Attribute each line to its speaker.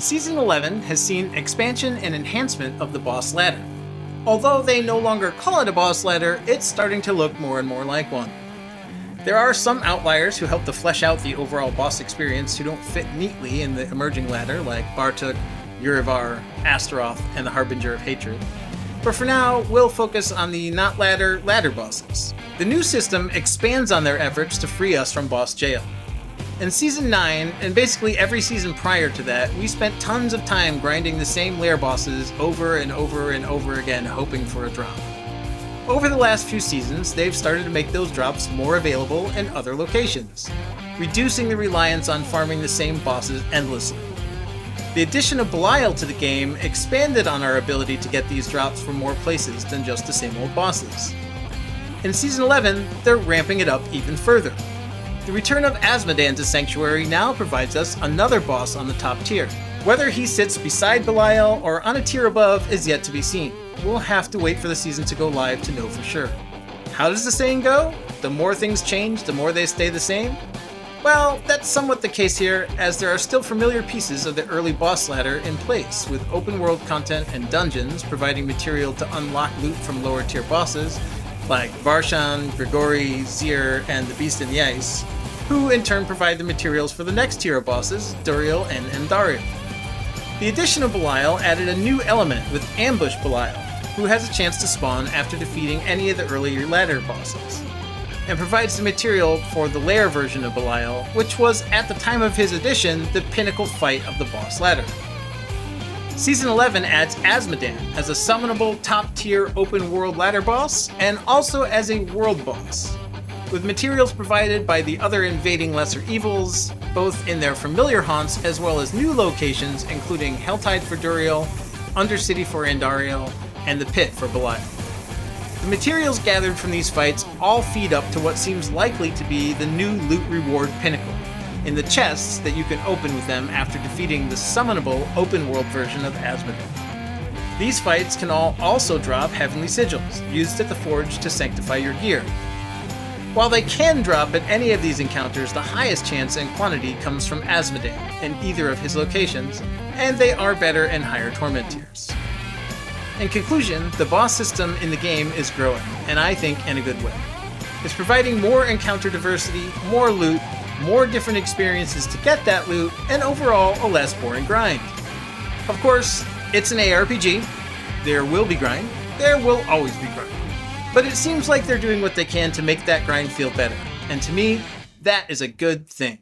Speaker 1: Season 11 has seen expansion and enhancement of the boss ladder. Although they no longer call it a boss ladder, it's starting to look more and more like one. There are some outliers who help to flesh out the overall boss experience who don't fit neatly in the emerging ladder, like Bartuk, Urivar, Astaroth, and the Harbinger of Hatred. But for now, we'll focus on the not ladder bosses. The new system expands on their efforts to free us from boss jail. In Season 9, and basically every season prior to that, we spent tons of time grinding the same lair bosses over and over and over again, hoping for a drop. Over the last few seasons, they've started to make those drops more available in other locations, reducing the reliance on farming the same bosses endlessly. The addition of Belial to the game expanded on our ability to get these drops from more places than just the same old bosses. In Season 11, they're ramping it up even further. The return of Azmodan to Sanctuary now provides us another boss on the top tier. Whether he sits beside Belial or on a tier above is yet to be seen. We'll have to wait for the season to go live to know for sure. How does the saying go? The more things change, the more they stay the same? Well, that's somewhat the case here, as there are still familiar pieces of the early boss ladder in place, with open world content and dungeons providing material to unlock loot from lower tier bosses, like Varshan, Grigori, Zir, and the Beast in the Ice, who in turn provide the materials for the next tier of bosses, Duriel and Andariel. The addition of Belial added a new element with Ambush Belial, who has a chance to spawn after defeating any of the earlier ladder bosses, and provides the material for the lair version of Belial, which was, at the time of his addition, the pinnacle fight of the boss ladder. Season 11 adds Azmodan as a summonable top-tier open-world ladder boss, and also as a world boss, with materials provided by the other invading lesser evils, both in their familiar haunts as well as new locations, including Helltides for Duriel, Undercity for Andariel, and the Pit for Belial. The materials gathered from these fights all feed up to what seems likely to be the new loot reward pinnacle, in the chests that you can open with them after defeating the summonable open-world version of Azmodan. These fights can all also drop Heavenly Sigils, used at the Forge to sanctify your gear. While they can drop at any of these encounters, the highest chance and quantity comes from Azmodan in either of his locations, and they are better in higher torment tiers. In conclusion, the boss system in the game is growing, and I think in a good way. It's providing more encounter diversity, more loot, more different experiences to get that loot, and overall a less boring grind. Of course, it's an ARPG. There will be grind. There will always be grind. But it seems like they're doing what they can to make that grind feel better, and to me, that is a good thing.